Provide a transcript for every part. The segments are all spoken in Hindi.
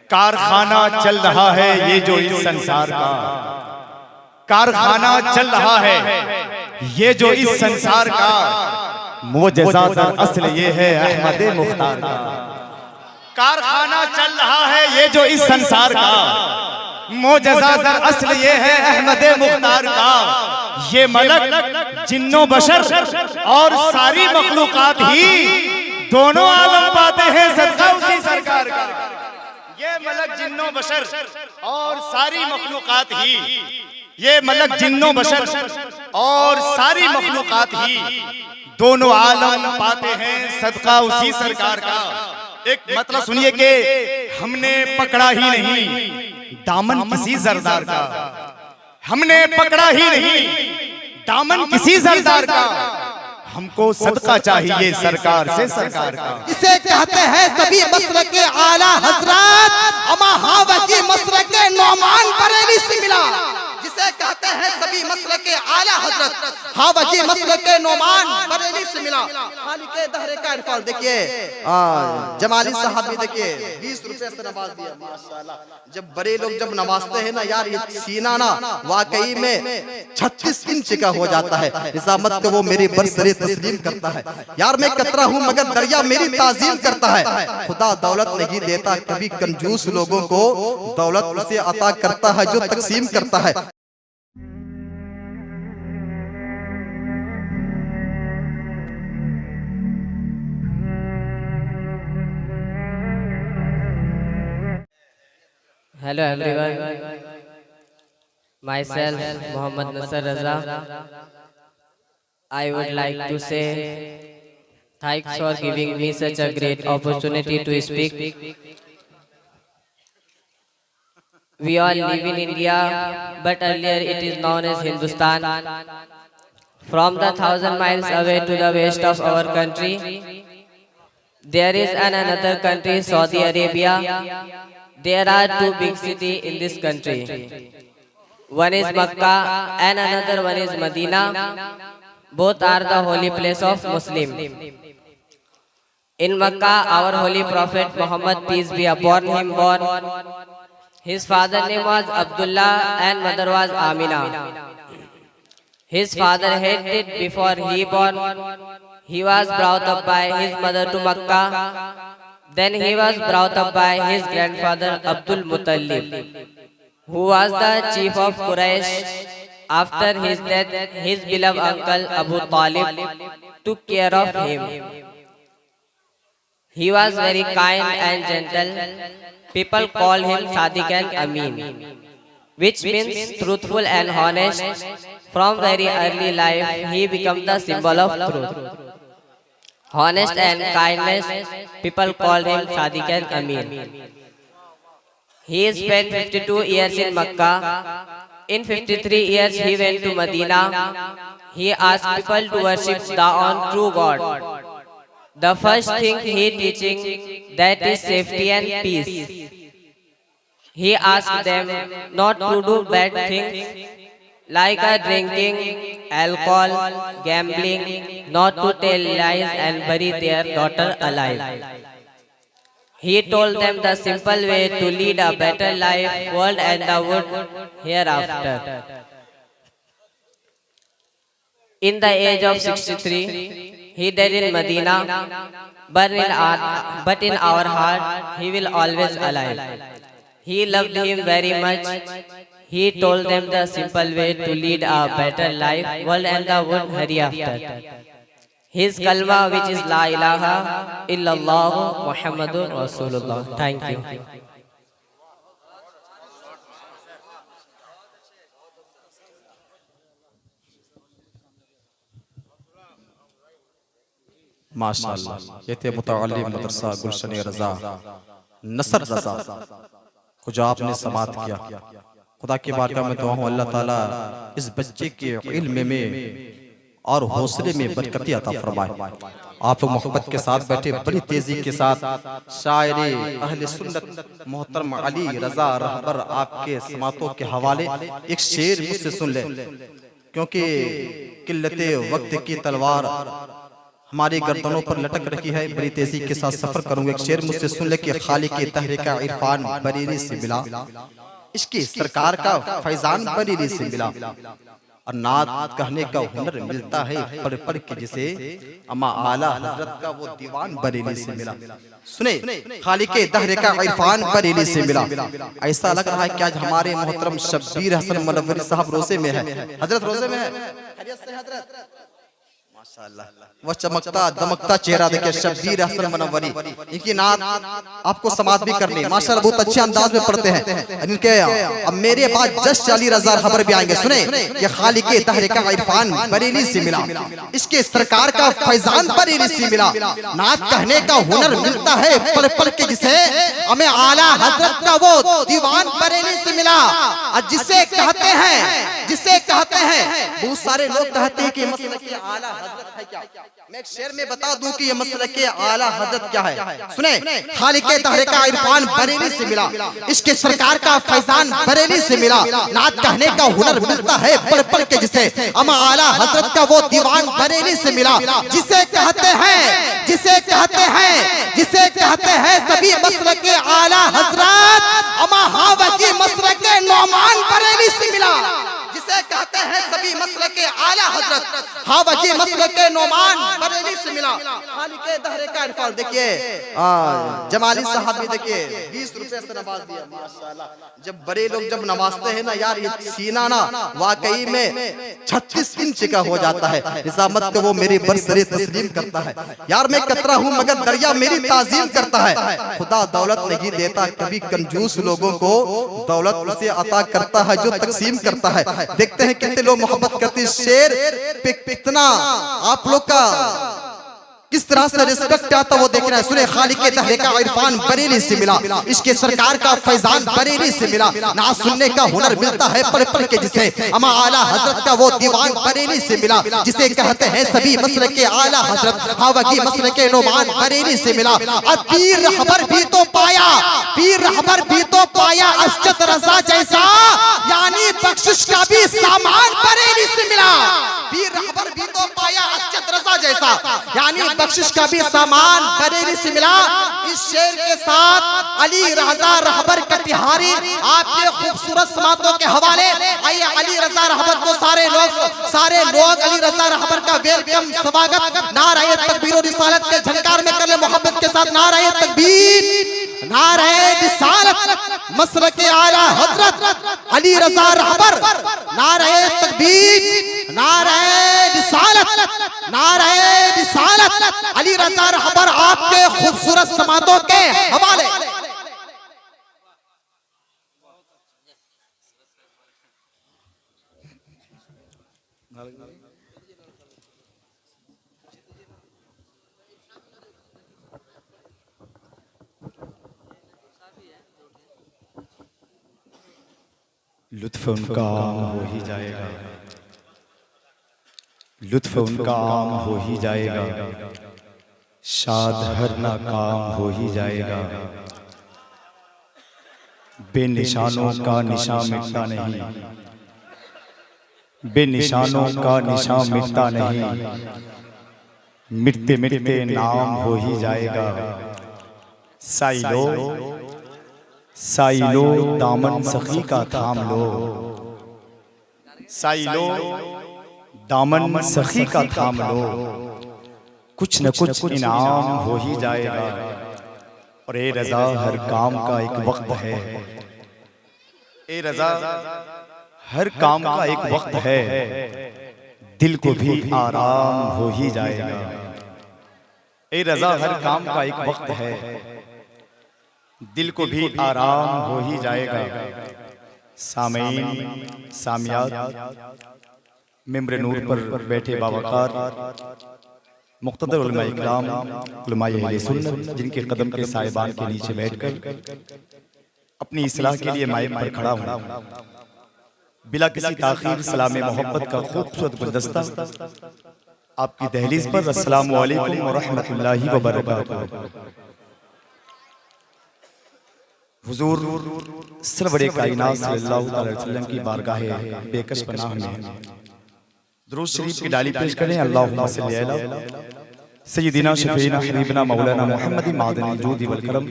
कारखाना चल रहा है ये जो इस संसार का, कारखाना चल रहा है ये जो इस संसार का, मोजज़ा दरअसल ये है अहमद मुख्तार का। कारखाना चल रहा है ये जो इस संसार का, मोजज़ा दरअसल ये है अहमद मुख्तार का। ये मलक जिन्नो बशर और सारी मखलूकात ही दोनों आलम पाते हैं सदका उसी सरकार का। ये मलक जिन्नो बशर और सारी मखलूकात ही, ये मलक जिन्नो बशर और सारी मखलूकात ही दोनों आलम पाते हैं सदका उसी सरकार का। एक मतलब सुनिए कि हमने पकड़ा ही नहीं दामन किसी जरदार का, हमने पकड़ा ही नहीं दामन किसी जरदार का, हमको सदका चाहिए सरकार से सरकार का। इसे कहते हैं सभी मसलक के आला हजरत, अमा हावजी मसलक के नौमान बरेली से मिला। जिसे कहते हैं सभी मसलक के आला हजरत, हावजी मसलक के नौमान बरेली से मिला। खालिक दहरे का इरफान देखिए, जमाली साहब भी देखिए 20 रुपए से नवाज दिया माशाल्लाह। जब बड़े लोग जब नवाजते हैं ना यार, ये सीना ना वाकई में 36 इंच का हो जाता है। निजामत को वो मेरी बरसरे तस्लीम करता है। यार मैं कतरा हूँ मगर दरिया मेरी ताजीम करता है। खुदा दौलत नहीं देता कभी कंजूस लोगों को, दौलत उसे अता करता है जो तकसीम करता है। Hello everyone, myself Mohammad Nasser Raza. I would like to say thanks for giving me such a great opportunity to speak. We all live in India, but earlier it is known as Hindustan. From the 1,000 miles away to the west of our country, there is another country, Saudi Arabia. There are two big cities in this country. One is Makkah and another one is Medina. Both are the holy place of Muslim. In Makkah, our holy prophet Muhammad, peace be upon him, born. His father name was Abdullah and mother was Amina. His father had died before he born. He was brought up by his mother to Makkah. Then he was brought up by his grandfather Abdul Muttalib, who was the chief of Quraysh. After his death, his beloved uncle Abu Talib took care of him. He was very kind and gentle. People call him Sadiq and Amin, which means truthful and honest. From very early life, he became the symbol of truth, honest and kindness. People called him Sadiq and Amin. He spent 52 years in Makkah. In 53 years he went to Medina. He asked people to worship the one true God. The first thing he teaching, that is safety and peace. He asked them not to do bad things like drinking, alcohol, gambling, not to tell lies and bury their daughter alive. He told them the simple way to lead a better life, world and the world hereafter. In the age of 63, he died in Medina, but in our heart, he will always alive. He loved him very much. He told them the simple way to lead a better life, world and the world hereafter. His kalma, which is La ilaha illallah Muhammadur Rasulullah. Thank you. माशाअल्लाह, ये थे मुतअल्लिम मदरसा गुलशन रजा नसर रजा को जो आपने समात किया। खुदा की बारगाह में दुआ हूं अल्लाह ताला इस बच्चे के इल्म में और हौसले में बरकती अता फरमाए। आप लोग मोहब्बत के साथ बैठे, बड़ी तेजी के साथ शायरे अहले सुन्नत मोहतरम अली रजा रहबर आपके समातों के हवाले एक शेर मुझसे सुन ले, क्योंकि किल्लते वक्त की तलवार हमारी गर्दनों पर लटक रही है। बड़ी तेजी के साथ सफर करूंगा। एक शेर मुझसे सुन ले कि खालिक तहरीका इरफान बरेली से मिला, इसकी सरकार का फैजान बरेली से मिला, और नात कहने का हुनर मिलता है पढ़ पढ़ के जिसे अमा आला हजरत का वो दीवान बरेली से मिला। सुने, खालिक तहरीका इरफान बरेली से मिला। ऐसा लग रहा है कि आज हमारे मोहतरम शब्बीर हसन मनव्वरी साहब रोजे में है। हजरत रोजे में है, खैरियत से हजरत? वो चमकता दमकता चेहरा देखिए शब्बीर हसन मनव्वरी। इनकी नात आपको समात भी करनी माशाल्लाह बहुत अच्छे अंदाज में पढ़ते हैं। इनके अब मेरे बाद जस्ट अली रज़ा खबर भी आएंगे। सुने, ये खालिक तहरीका इरफान बरेली से मिला, इसके सरकार का फैजान बरेली से मिला, नात कहने का हुनर मिलता है पढ़ पढ़ के जिसे हमें आला हजरत का वो दीवान बरेली से मिला। और जिसे कहते हैं बहुत सारे लोग कहते हैं कि मसले के आला हजरत है क्या। मैं एक शेर में बता दूं कि ये मसले के आला हजरत क्या है। सुने, खालिक तहरीका इरफान बरेली से मिला, इसके सरकार का फैजान बरेली से मिला, नात कहने का हुनर मिलता है पढ़ पढ़ के जिसे अमा आला हजरत का वो दीवान बरेली से मिला। जिसे कहते हैं सभी मसले के आला हजरत अमा हावा की मसले के नौमान बरेली से मिला। जिसे कहते हैं सभी मसले के आला हजरत हावा की मसले के नौमान बरेली से मिला। खालिक तहरीका इरफान देखिए जमाली साहब भी देखिए 20 रुपए से नवाज दिया माशाल्लाह। जब बड़े लोग जब नवाजते हैं ना यार, ये सीना ना वाकई में 36 इंच का हो जाता है। निजामत को वो मेरी बरसरे तस्लीम करता है। यार मैं कतरा हूँ मगर दरिया मेरी ताजीम करता है। खुदा दौलत नहीं देता, कभी कंजूस लोगों को दौलत उसे अता करता है जो तकसीम करता है। देखते हैं कितने लोग मोहब्बत करते हैं। शेर पे कितना आप लोग का किस तरह से रिस्पेक्ट आता वो देख रहे हैं। सुने, खालिक तहरीका इरफान बरेली से मिला, इसके सरकार का फैजान बरेली से मिला, ना सुनने का हुनर मिलता है पढ़ पढ़ के जिसे अमा आला हजरत का वो दीवान बरेली से मिला। जिसे कहते हैं सभी मसले के आला हजरत हावा की मसले के नौमान बरेली से मिला। और पीर रहबर भी तो पाया असजद रजा जैसा, यानी बख्शिश का भी सामान बरेली से मिला। पीर रहबर भी तो पाया असजद रजा जैसा, यानी बख्शिश का भी सामान बरेली से मिला। इस शेर के साथ अली रजा रहबर कटिहारी आपके खूबसूरत समातों के हवाले। आइए अली रजा रहबर को सारे लोग अली रजा रहबर का वेलकम स्वागत नारे तकबीर और रिसालत के झनकार में कर ले मोहब्बत के साथ। नारे तकबीर, नारे रिसालत, मसलक के आला हजरत अली रजा रहबर, नारे तकबीर, नारे रिसालत, अली रजा रहबर आपके खूबसूरत समातों के हवाले। लुत्फ उनका आम हो ही जाएगा, लुत्फ उनका आम हो ही जाएगा, शाद हर ना काम हो ही जाएगा। बेनिशानों का निशान मिटता नहीं, बेनिशानों का निशान मिटता नहीं, मिटते मिटते नाम हो ही जाएगा। साइलो दामन सखी का थाम लो, साइलो दामन सखी का थाम लो, कुछ न कुछ इनाम हो ही जाएगा। और ए रजा हर काम का एक वक्त है, ए रजा हर काम का एक वक्त है, दिल को भी आराम हो ही जाएगा। ए रजा हर काम का एक वक्त है, दिल को भी आराम हो ही जाएगा। सामीन सामियात मिंबर नूर पर बैठे बावकार मुक़्तदर उलमा इकराम उलमाए अहले सुन्नत, जिनके कदम के साहिबान के नीचे बैठकर अपनी इस्लाह के लिए माइक पर खड़ा हूँ। बिला किसी ताखीर सलाम मोहब्बत का खूबसूरत गुलदस्ता आपकी दहलीज पर। अस्सलामु अलैकुम व रहमतुल्लाहि व बरकातुहू। हुजूर सरवरे कायनात सल्लल्लाहु अलैहि वसल्लम की बारगाह बेकस पनाह में दुरूद शरीफ की डाली पेश करें। अल्लाहुम्मा सल्ली अला सय्यदिना शफीना हबीबना मौलाना मुहम्मद मादनिल जूद वल करम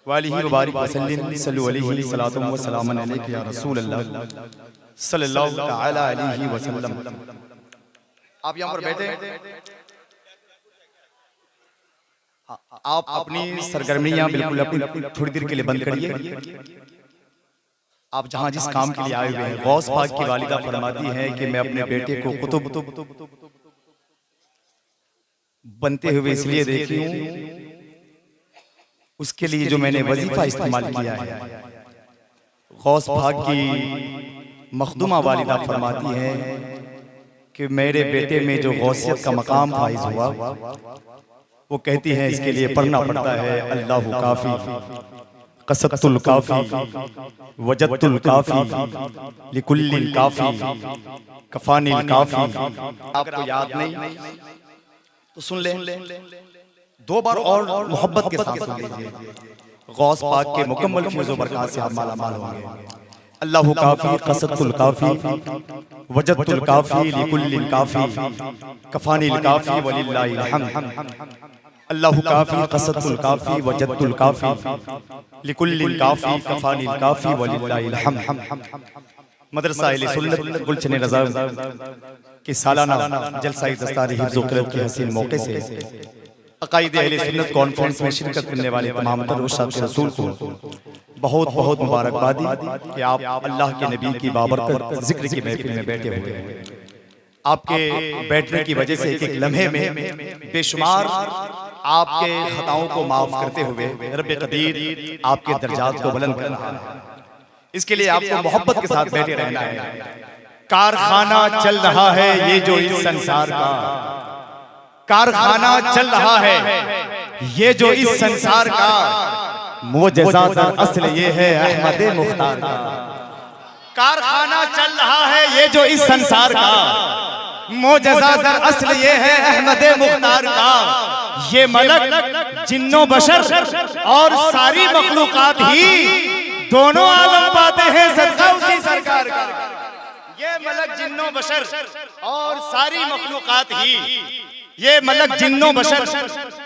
वालिही मुबारक वसल्लिम सल्लु अलैहि सलातुम व सलामन अलैका या रसूल अल्लाह सल्लल्लाहु तआला अलैहि वसल्लम। आप यहाँ पर बैठे, आप अपनी सरगर्मियां बिल्कुल अपनी थोड़ी देर के लिए बंद करिए। आप जहां जिस काम के लिए आए हुए हैं, गौस पाक की वालिदा फरमाती हैं कि मैं अपने बेटे को कुतुब बनते हुए इसलिए देखी हूं, उसके लिए जो मैंने वजीफा इस्तेमाल किया है। गौस पाक की मखदूमा वालिदा फरमाती हैं कि मेरे बेटे में जो गौसियत का मकाम फाइज हुआ, वो कहती है इसके लिए पढ़ना पड़ता है अल्लाहु काफी, कसतुल काफी, वजदतुल काफी, लिकुल्लिल काफी, कफानिल काफी। आपको याद नहीं तो सुन ले, दो बार और मोहब्बत के साथ सुन लीजिए। गौस पाक के मुकम्मल फैज़ व बरकत से आप माला माल होंगे। अल्लाहु काफी, कसतुल काफी, वजदतुल काफी, लिकुल्लिल काफी, कफानिल काफी वलिल्लाहिल हम्द। अल्लाहु काफी, कसतुल काफी, वजदतुल काफी, लिकुल्लिल काफी, कफानिल काफी वलिल्लाहिल हम्द। मदरसा अहले सुन्नत गुलशन रज़ा के सालाना जलसाई दस्तारी हिफ्ज़ व क़िरात के हसीन मौके से अक़ाइद अहले सुन्नत कॉन्फ्रेंस में शिरकत करने वाले तमाम तरह के रसूल को बहुत बहुत मुबारकबादी कि आप अल्लाह के नबी की बाबरकत जिक्र की महफिल में बैठे हुए हैं। आपके बैठने की वजह से एक एक लम्हे में बेशुमार आपके खताओं को माफ करते हुए रब कदीर आपके दर्जात को बुलंद कर रहा है। इसके लिए आपको मोहब्बत के साथ बैठे रहना है। कारखाना चल रहा है ये जो इस संसार का, कारखाना चल रहा है ये जो इस संसार का, मोजज़ा दर असल ये है अहमद मुख्तार का। कारखाना चल रहा है ये जो इस संसार का, मोजज़ा दर असल ये है अहमद मुख्तार का। ये मलक जिन्नो बशर और सारी मखलूकात ही दोनों आलम पाते हैं सदका उसी सरकार का। ये मलक जिन्नो बशर और सारी मखलूकात ही, ये मलक जिन्नो बशर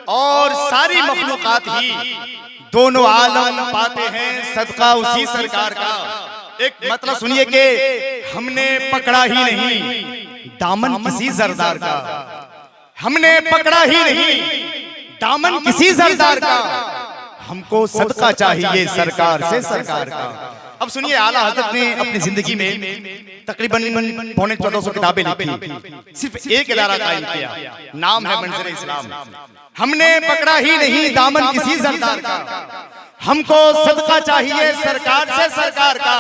और सारी मखलूकात ही दोनों आलम पाते हैं सदका उसी सरकार का। एक मतलब सुनिए कि हमने पकड़ा ही नहीं दामन किसी जरदार का, हमने पकड़ा ही नहीं दामन किसी जरदार का, हमको सदका चाहिए सरकार से सरकार का। अब सुनिए, आला हज़रत ने अपनी जिंदगी में तकरीबन 1450 किताबें लिखी, सिर्फ एक इदारा कायम किया, नाम है मंज़र इस्लाम। हमने पकड़ा ही नहीं दामन किसी जरदार का, हमको सदका चाहिए सरकार से सरकार का।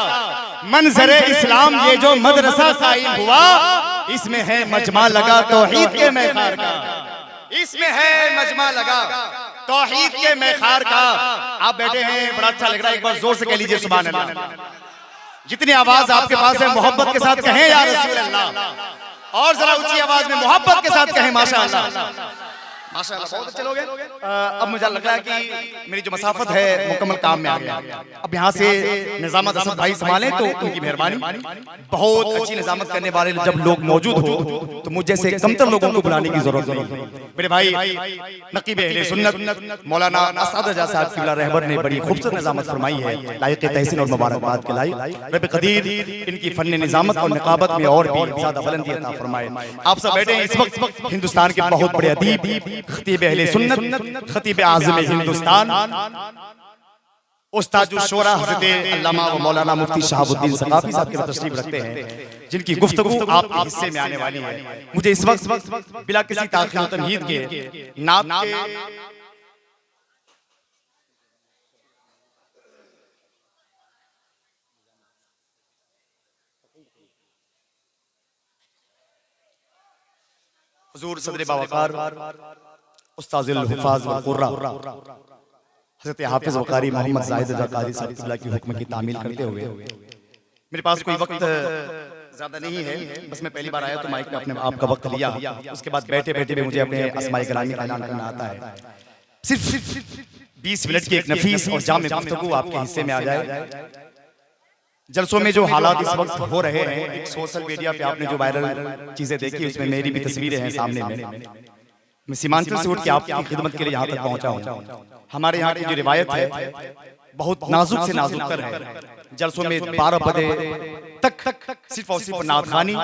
मंज़र इस्लाम ये जो मदरसा कायम हुआ, इसमें है मजमा लगा तौहीद के मैखार का, इसमें है मजमा लगा तौहीद के मैखार का। आप बैठे हैं, बड़ा अच्छा लग रहा है, एक बार जोर से कह लीजिए सुभान अल्लाह। जितनी आवाज आपके पास है मोहब्बत के साथ कहें या रसूल अल्लाह, और जरा ऊंची आवाज में मोहब्बत के साथ कहें माशाअल्लाह। माशाअल्लाह, बहुत अच्छे लोग हैं। अब मुझे लग रहा है कि मेरी जो मसाफत है मुकम्मल काम में आ गया। अब यहाँ से निजामत असद भाई संभालें तो उनकी मेहरबानी। बहुत अच्छी निजामत करने वाले जब लोग मौजूद हो तो मुझे जैसे कमतर लोगों को बुलाने की जरूरत नहीं। मेरे भाई नकीब अहले सुन्नत मौलाना असद रज़ा साहब क़िबला रहबर ने बड़ी खूबसूरत निजामत फरमाई है, लायक तहसीन और मुबारकबाद के लायक। रब कदीर इनकी फन निजामत और निकाबत में और भी ज्यादा बुलंदी अता फरमाए। आप सब बैठे इस वक्त हिंदुस्तान के बहुत बड़े अदीब खतीब अहले सुन्नत, खतीब आज़म हिंदुस्तान, उस्तादुल शोरा हज़रत अल्लामा व मौलाना मुफ्ती शहाबुद्दीन सकाफी साहब की तशरीफ रखते हैं, जिनकी गुफ्तगू आपके हिस्से में आने वाली है। मुझे इस वक्त बिला किसी ताख़ीर व तमहीद के नात के हुज़ूर सदर बावकार उस्ताज़ुल हुफ़ाज़ वल क़ुर्रा हज़रत हाफ़िज़ वक़ारी मोहम्मद ज़ाहिद रज़ा क़ारी साहब क़िबला की हुक्म की तामील करते हुए, मेरे पास कोई वक्त ज़्यादा नहीं है, बस मैं पहली बार आया तो माइक पे अपने आपका वक्त लिया। उसके बाद बैठे बैठे भी मुझे अपने अस्माए गिरामी का ऐलान करना आता है। सिर्फ 20 मिनट की एक नफीस और जामे गुफ्तगू आपके हिस्से में आ जाए। जलसों में जो हालात इस वक्त हो रहे हैं, एक सोशल मीडिया पे आपने जो वायरल चीजें देखी उसमें मेरी भी तस्वीरें हैं सामने में। मैं सीमांचल से उठ के आपकी खिदमत के लिए यहाँ तक पहुँचा हूँ। हमारे यहाँ की जो रिवायत है बहुत नाजुक से नाजुक है। जलसों में 12 बजे तक सिर्फ और सिर्फ नात खानी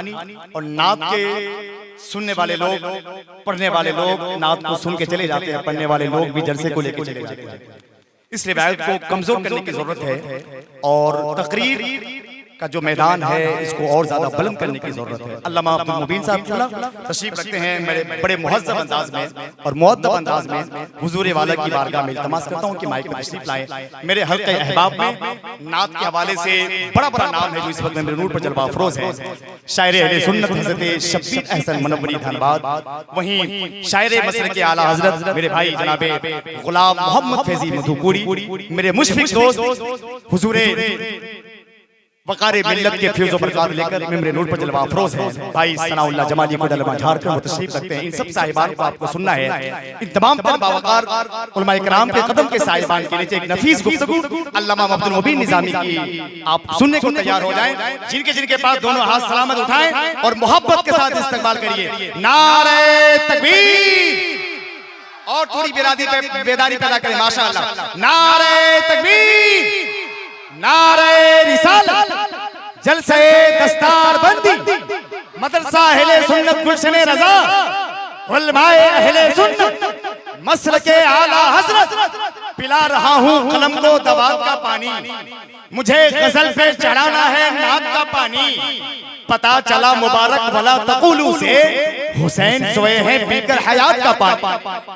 और नात के सुनने वाले लोग, पढ़ने वाले लोग नात को सुन के चले जाते हैं, पढ़ने वाले लोग भी जलसे को लेकर चले जाते हैं। इस रिवायत को कमजोर करने की जरूरत है और तकरीर का जो मैदान है इसको और ज्यादा बुलंद करने की जरूरत है। अल्लामा अब्दुल मुबीन साहब तशरीफ रखते हैं मेरे बड़े मुहज्जब अंदाज में और मुअद्दब अंदाज में हुजूर वाला की बारगाह में इल्तमास करता हूं कि माइक में तशरीफ लाएं। मेरे हल्के अहबाब में नात के हवाले से बड़ा बड़ा नाम है जो इस वक्त मेरे नूर पर जलवा अफरोज है। शायर अहले सुन्नत हज़रत शब्बीर अहसन मनव्वरी धनबाद, वहीं शायर मसलक आला हजरत मेरे भाई जनाबे गुलाम मोहम्मद फैजी मधुपुरी, मेरे मुशफिक दोस्त हुजूर वक़ार मिल्लत के फ्यूज़ बरक़ात लेकर मेरे नूर पर जलवा अफरोज है भाई सनाउल्लाह जमाली को दलमा झारखंड में तशरीफ रखते हैं। इन सब साहिबान को आपको सुनना है। इन तमाम बावकार उलमाए किराम के कदम के साहिबान के नीचे एक नफीस गुफ्तगू अल्लामा अब्दुल मुबीन निज़ामी की आप सुनने को तैयार हो जाएं। जिनके जिनके पास दोनों हाथ सलामत उठाएं और मोहब्बत के साथ इस्तकबाल करिए। नारे तकबीर और थोड़ी बेदारी पैदा करें माशाअल्लाह। नारे तकबीर, नारे रिसालत, जलसे दस्तार बंदी, मदरसा अहले सुन्नत गुलशन रजा, उलमाए अहले सुन्नत मसलके आला हजरत, पिला रहा हूँ कलम को दवात का पानी, मुझे गजल पे चढ़ाना है नात का पानी। पता चला मुबारक वाला तकुलू से हुसैन सोए हैं पीकर हयात का पानी।